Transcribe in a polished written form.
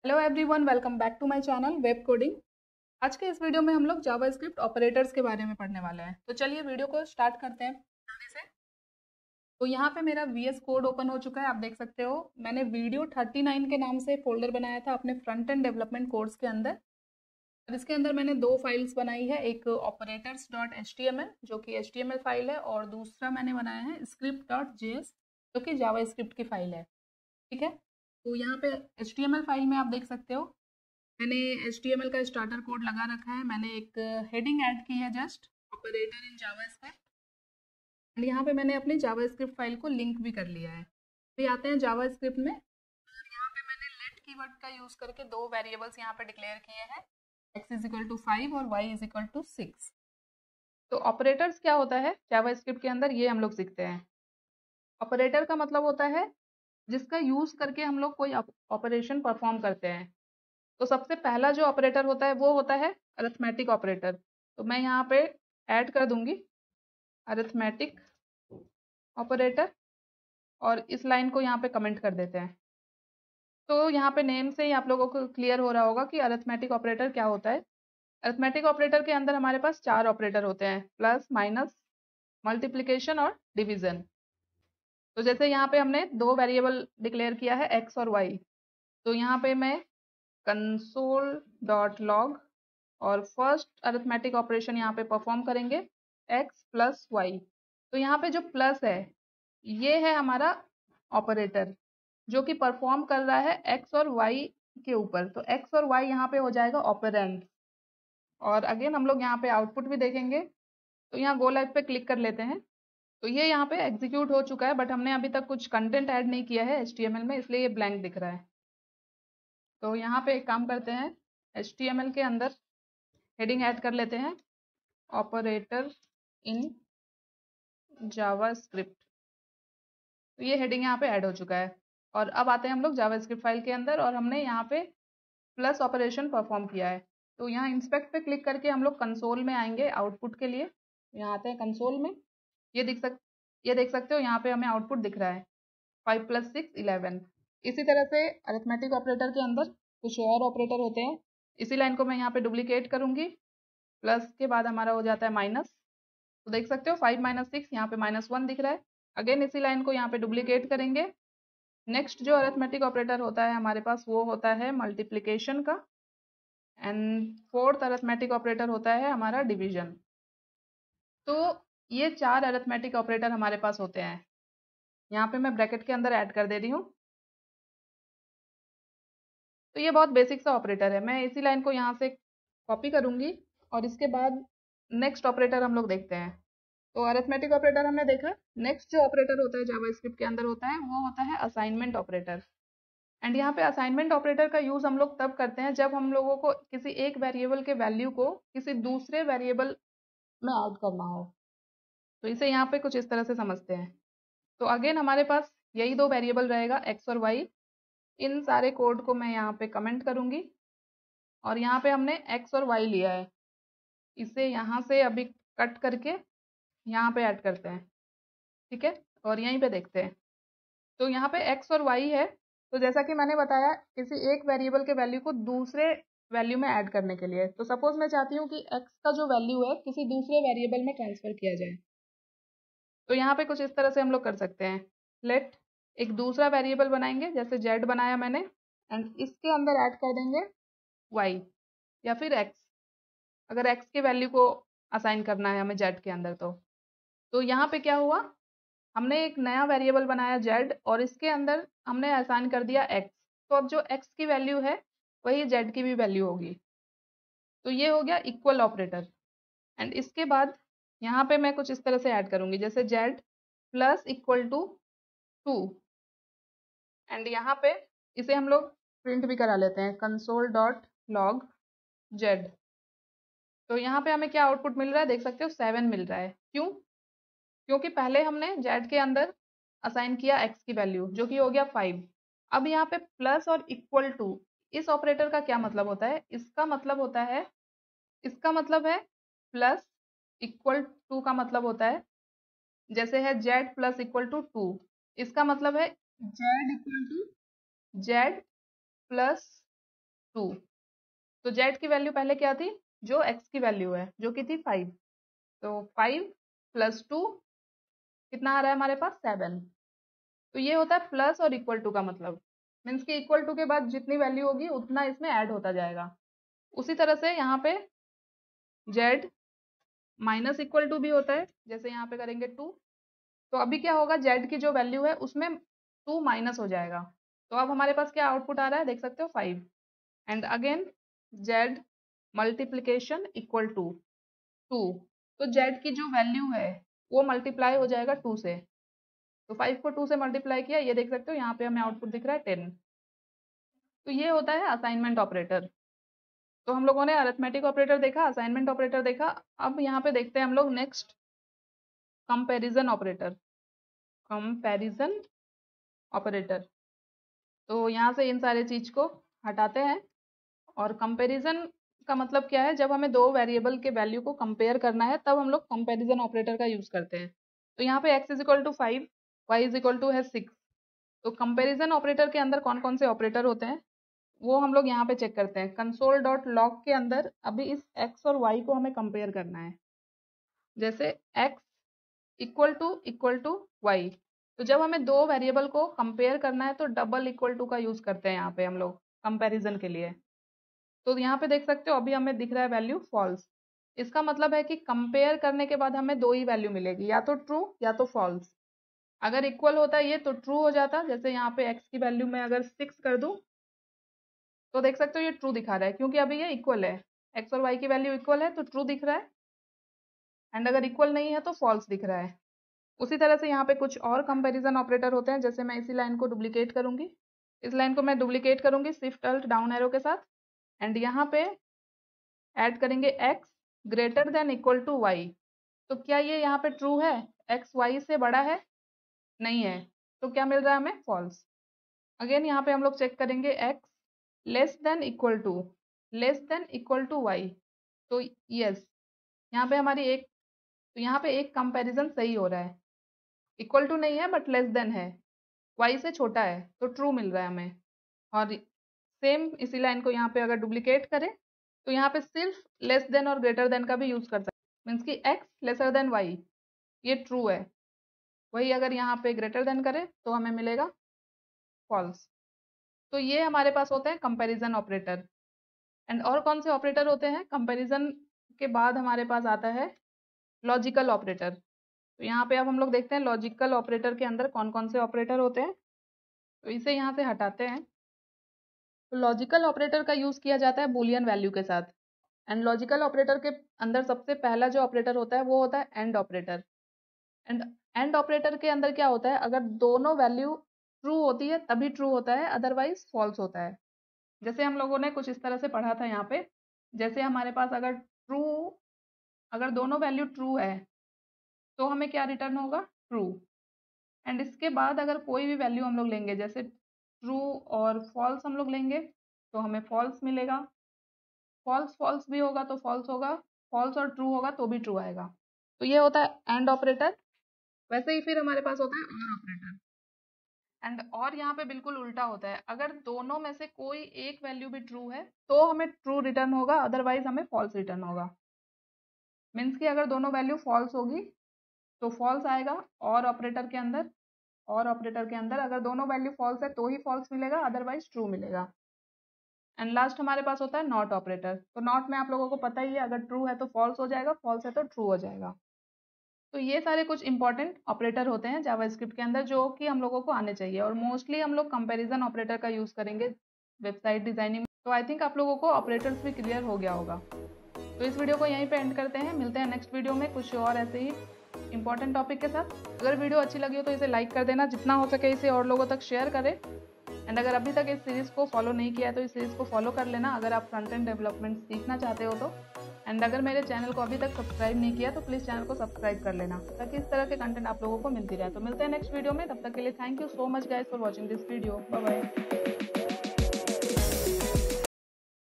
Hello everyone, welcome back to my channel web coding. आज के इस वीडियो में हम लोग जावास्क्रिप्ट ऑपरेटर्स के बारे में पढ़ने वाले हैं। तो चलिए वीडियो को स्टार्ट करते हैं पढ़ने से। तो यहाँ पे मेरा वीएस कोड ओपन हो चुका है, आप देख सकते हो। मैंने वीडियो 39 के नाम से फोल्डर बनाया था अपने फ्रंट एंड डेवलपमेंट कोर्स के अंदर। और इसके अंदर मैंने दो फाइल्स बनाई है, एक operators.html जो कि HTML फाइल है, और दूसरा मैंने बनाया है script.js जो कि जावास्क्रिप्ट की फाइल है। ठीक है, तो यहाँ पे HTML फाइल में आप देख सकते हो मैंने HTML का स्टार्टर कोड लगा रखा है। मैंने एक हेडिंग ऐड की है, just operator in JavaScript. And यहाँ पे मैंने अपनी जावास्क्रिप्ट फाइल को लिंक भी कर लिया है। फिर आते हैं जावास्क्रिप्ट में। यहाँ पे मैंने लेट कीवर्ड का यूज करके दो वेरिएबल्स यहाँ पे डिक्लेयर किए हैं, x इज इक्वल टू 5 और y इज इक्वल टू 6। तो ऑपरेटर्स क्या होता है जावास्क्रिप्ट के अंदर, ये हम लोग सीखते हैं। ऑपरेटर का मतलब होता है जिसका यूज करके हम लोग कोई ऑपरेशन परफॉर्म करते हैं। तो सबसे पहला जो ऑपरेटर होता है वो होता है अरिथमेटिक ऑपरेटर। तो मैं यहाँ पे ऐड कर दूंगी अरिथमेटिक ऑपरेटर, और इस लाइन को यहाँ पे कमेंट कर देते हैं। तो यहाँ पे नेम से ही आप लोगों को क्लियर हो रहा होगा कि अरिथमेटिक ऑपरेटर क्या होता है। अरिथमेटिक ऑपरेटर के अंदर हमारे पास चार ऑपरेटर होते हैं, प्लस, माइनस, मल्टीप्लिकेशन और डिवीजन। तो जैसे यहाँ पे हमने दो वेरिएबल डिक्लेयर किया है, एक्स और वाई। तो यहाँ पे मैं console.log और फर्स्ट अरिथमेटिक ऑपरेशन यहाँ पे परफॉर्म करेंगे, x प्लस वाई। तो यहाँ पे जो प्लस है ये है हमारा ऑपरेटर जो कि परफॉर्म कर रहा है x और y के ऊपर। तो x और y यहाँ पे हो जाएगा ऑपरेंड। और अगेन हम लोग यहाँ पे आउटपुट भी देखेंगे। तो यहाँ गो लाइव पे क्लिक कर लेते हैं। तो ये यहाँ पे एग्जीक्यूट हो चुका है, बट हमने अभी तक कुछ कंटेंट ऐड नहीं किया है HTML में, इसलिए ये ब्लैंक दिख रहा है। तो यहाँ पे एक काम करते हैं, HTML के अंदर हेडिंग ऐड कर लेते हैं, ऑपरेटर इन जावास्क्रिप्ट। तो ये हेडिंग यहाँ पे ऐड हो चुका है। और अब आते हैं हम लोग जावास्क्रिप्ट फाइल के अंदर, और हमने यहाँ पे प्लस ऑपरेशन परफॉर्म किया है। तो यहाँ इंस्पेक्ट पे क्लिक करके हम लोग कंसोल में आएंगे आउटपुट के लिए। यहाँ आते हैं कंसोल में। ये देख सकते हो यहाँ पे हमें आउटपुट दिख रहा है 5 + 6 11। इसी तरह से अरिथमेटिक ऑपरेटर के अंदर कुछ और ऑपरेटर होते हैं। इसी लाइन को मैं यहाँ पे डुप्लीकेट करूंगी, प्लस के बाद हमारा हो जाता है माइनस। तो देख सकते हो 5 - 6 यहाँ पे -1 दिख रहा है। अगेन इसी लाइन को यहाँ पे डुप्लीकेट करेंगे। नेक्स्ट जो अरिथमेटिक ऑपरेटर होता है हमारे पास वो होता है मल्टीप्लिकेशन का। एंड फोर्थ अरिथमेटिक ऑपरेटर होता है हमारा डिवीजन। तो ये चार अरिथमेटिक ऑपरेटर हमारे पास होते हैं। यहाँ पे मैं ब्रैकेट के अंदर ऐड कर दे रही हूँ। तो ये बहुत बेसिक सा ऑपरेटर है। मैं इसी लाइन को यहाँ से कॉपी करूंगी, और इसके बाद नेक्स्ट ऑपरेटर हम लोग देखते हैं। तो अरिथमेटिक ऑपरेटर हमने देखा। नेक्स्ट जो ऑपरेटर होता है जावास्क्रिप्ट के अंदर होता है वो होता है असाइनमेंट ऑपरेटर। एंड यहाँ पे असाइनमेंट ऑपरेटर का यूज हम लोग तब करते हैं जब हम लोगों को किसी एक वेरिएबल के वैल्यू को किसी दूसरे वेरिएबल में ऐड करना हो। तो इसे यहाँ पे कुछ इस तरह से समझते हैं। तो अगेन हमारे पास यही दो वेरिएबल रहेगा, एक्स और वाई। इन सारे कोड को मैं यहाँ पे कमेंट करूंगी, और यहाँ पे हमने एक्स और वाई लिया है, इसे यहाँ से अभी कट करके यहाँ पे ऐड करते हैं। ठीक है, और यहीं पे देखते हैं। तो यहाँ पे एक्स और वाई है। तो जैसा कि मैंने बताया, किसी एक वेरिएबल के वैल्यू को दूसरे वैल्यू में ऐड करने के लिए। तो सपोज मैं चाहती हूँ कि एक्स का जो वैल्यू है किसी दूसरे वेरिएबल में ट्रांसफर किया जाए। तो यहाँ पे कुछ इस तरह से हम लोग कर सकते हैं। लेट एक दूसरा वेरिएबल बनाएंगे, जैसे जेड बनाया मैंने, एंड इसके अंदर ऐड कर देंगे वाई या फिर एक्स, अगर एक्स के वैल्यू को असाइन करना है हमें जेड के अंदर। तो यहाँ पे क्या हुआ, हमने एक नया वेरिएबल बनाया जेड, और इसके अंदर हमने असाइन कर दिया एक्स। तो अब जो एक्स की वैल्यू है वही जेड की भी वैल्यू होगी। तो ये हो गया इक्वल ऑपरेटर। एंड इसके बाद यहाँ पे मैं कुछ इस तरह से ऐड करूंगी, जैसे z plus equal to 2। And यहाँ पे इसे हम लोग प्रिंट भी करा लेते हैं, console.log जेड। तो यहाँ पे हमें क्या आउटपुट मिल रहा है, देख सकते हो 7 मिल रहा है। क्यों? क्योंकि पहले हमने जेड के अंदर असाइन किया एक्स की वैल्यू जो कि हो गया 5। अब यहाँ पे प्लस और इक्वल टू, इस ऑपरेटर का क्या मतलब होता है, इसका मतलब है प्लस, इक्वल टू का मतलब होता है, जैसे है जेड प्लस इक्वल टू 2, इसका मतलब है z equal to z plus 2। तो जेड की वैल्यू पहले क्या थी, जो एक्स की वैल्यू है, जो कि थी 5। तो 5 + 2 कितना आ रहा है हमारे पास, 7। तो ये होता है प्लस और इक्वल टू का मतलब, मीन्स कि इक्वल टू के बाद जितनी वैल्यू होगी उतना इसमें ऐड होता जाएगा। उसी तरह से यहाँ पे जेड माइनस इक्वल टू भी होता है, जैसे यहाँ पे करेंगे 2। तो अभी क्या होगा, जेड की जो वैल्यू है उसमें 2 माइनस हो जाएगा। तो अब हमारे पास क्या आउटपुट आ रहा है, देख सकते हो 5। And again z multiplication equal to 2। तो जेड की जो वैल्यू है वो मल्टीप्लाई हो जाएगा 2 से। तो 5 को 2 से मल्टीप्लाई किया, ये देख सकते हो यहाँ पे हमें आउटपुट दिख रहा है 10। तो ये होता है असाइनमेंट ऑपरेटर। तो हम लोगों ने अरिथमेटिक ऑपरेटर देखा, असाइनमेंट ऑपरेटर देखा। अब यहाँ पे देखते हैं हम लोग next comparison operator. Comparison operator, तो यहाँ से इन सारे चीज को हटाते हैं। और कंपैरिजन का मतलब क्या है, जब हमें दो वेरिएबल के वैल्यू को कंपेयर करना है तब हम लोग कंपैरिजन ऑपरेटर का यूज करते हैं। तो यहाँ पे x = 5, y = 6। तो कंपैरिजन ऑपरेटर के अंदर कौन कौन से ऑपरेटर होते हैं वो हम लोग यहाँ पे चेक करते हैं। console.log के अंदर अभी इस x और y को हमें कंपेयर करना है। जैसे x = y, तो जब हमें दो वेरिएबल को कंपेयर करना है तो डबल इक्वल टू का यूज करते हैं यहाँ पे हम लोग कंपैरिजन के लिए। तो यहाँ पे देख सकते हो अभी हमें दिख रहा है वैल्यू फॉल्स। इसका मतलब है कि कंपेयर करने के बाद हमें दो ही वैल्यू मिलेगी, या तो ट्रू या तो फॉल्स। अगर इक्वल होता है ये तो ट्रू हो जाता, जैसे यहाँ पे x की वैल्यू में अगर 6 कर दूं तो देख सकते हो ये ट्रू दिखा रहा है, क्योंकि अभी ये इक्वल है, x और y की वैल्यू इक्वल है तो ट्रू दिख रहा है। एंड अगर इक्वल नहीं है तो फॉल्स दिख रहा है। उसी तरह से यहाँ पे कुछ और कंपैरिजन ऑपरेटर होते हैं। जैसे मैं इसी लाइन को डुप्लीकेट करूंगी, इस लाइन को मैं डुप्लीकेट करूंगी शिफ्ट अल्ट डाउन एरो के साथ। एंड यहाँ पे ऐड करेंगे x > y। तो क्या ये यहाँ पे ट्रू है, x y से बड़ा है, नहीं है, तो क्या मिल रहा है हमें, फॉल्स। अगेन यहाँ पे हम लोग चेक करेंगे x less than equal to y। तो यस, यहाँ पे हमारी एक, तो यहाँ पे एक कंपैरिजन सही हो रहा है, इक्वल टू नहीं है बट लेस देन है, y से छोटा है, तो ट्रू मिल रहा है हमें। और सेम इसी लाइन को यहाँ पे अगर डुप्लीकेट करें तो यहाँ पे सिर्फ लेस देन और ग्रेटर देन का भी यूज कर सकते हैं, मीन्स कि x लेसर देन y ये ट्रू है, वही अगर यहाँ पे ग्रेटर देन करें तो हमें मिलेगा फॉल्स। तो ये हमारे पास होते हैं कंपैरिजन ऑपरेटर। एंड और कौन से ऑपरेटर होते हैं, कंपैरिजन के बाद हमारे पास आता है लॉजिकल ऑपरेटर। तो यहाँ पे अब हम लोग देखते हैं लॉजिकल ऑपरेटर के अंदर कौन कौन से ऑपरेटर होते हैं। तो इसे यहाँ से हटाते हैं। तो लॉजिकल ऑपरेटर का यूज किया जाता है बुलियन वैल्यू के साथ। एंड लॉजिकल ऑपरेटर के अंदर सबसे पहला जो ऑपरेटर होता है वो होता है and operator. And and operator के अंदर क्या होता है, अगर दोनों वैल्यू ट्रू होती है तभी ट्रू होता है, अदरवाइज फॉल्स होता है। जैसे हम लोगों ने कुछ इस तरह से पढ़ा था यहाँ पे, जैसे हमारे पास अगर दोनों वैल्यू ट्रू है तो हमें क्या रिटर्न होगा, ट्रू। एंड इसके बाद अगर कोई भी वैल्यू हम लोग लेंगे, जैसे ट्रू और फॉल्स हम लोग लेंगे तो हमें फॉल्स मिलेगा, फॉल्स फॉल्स भी होगा तो फॉल्स होगा, फॉल्स और ट्रू होगा तो भी ट्रू आएगा। तो ये होता है एंड ऑपरेटर। वैसे ही फिर हमारे पास होता है और ऑपरेटर। एंड और यहाँ पे बिल्कुल उल्टा होता है, अगर दोनों में से कोई एक वैल्यू भी ट्रू है तो हमें ट्रू रिटर्न होगा, अदरवाइज हमें फॉल्स रिटर्न होगा। मीन्स कि अगर दोनों वैल्यू फॉल्स होगी तो फॉल्स आएगा और ऑपरेटर के अंदर, और ऑपरेटर के अंदर अगर दोनों वैल्यू फॉल्स है तो ही फॉल्स मिलेगा, अदरवाइज ट्रू मिलेगा। एंड लास्ट हमारे पास होता है नॉट ऑपरेटर। तो नॉट में आप लोगों को पता ही है, अगर ट्रू है तो फॉल्स हो जाएगा, फॉल्स है तो ट्रू हो जाएगा। तो ये सारे कुछ इंपॉर्टेंट ऑपरेटर होते हैं जावास्क्रिप्ट के अंदर जो कि हम लोगों को आने चाहिए। और मोस्टली हम लोग कंपैरिजन ऑपरेटर का यूज करेंगे वेबसाइट डिजाइनिंग। तो आई थिंक आप लोगों को ऑपरेटर्स भी क्लियर हो गया होगा। तो इस वीडियो को यहीं पे एंड करते हैं, मिलते हैं नेक्स्ट वीडियो में कुछ और ऐसे ही इंपॉर्टेंट टॉपिक के साथ। अगर वीडियो अच्छी लगी हो तो इसे लाइक कर देना, जितना हो सके इसे और लोगों तक शेयर करें। एंड अगर अभी तक इस सीरीज़ को फॉलो नहीं किया है तो इस सीरीज़ को फॉलो कर लेना, अगर आप फ्रंट एंड डेवलपमेंट सीखना चाहते हो तो। एंड अगर मेरे चैनल को अभी तक सब्सक्राइब नहीं किया तो प्लीज़ चैनल को सब्सक्राइब कर लेना, ताकि इस तरह के कंटेंट आप लोगों को मिलती रहे। तो मिलते हैं नेक्स्ट वीडियो में, तब तक के लिए thank you so much guys for watching this video. Bye bye.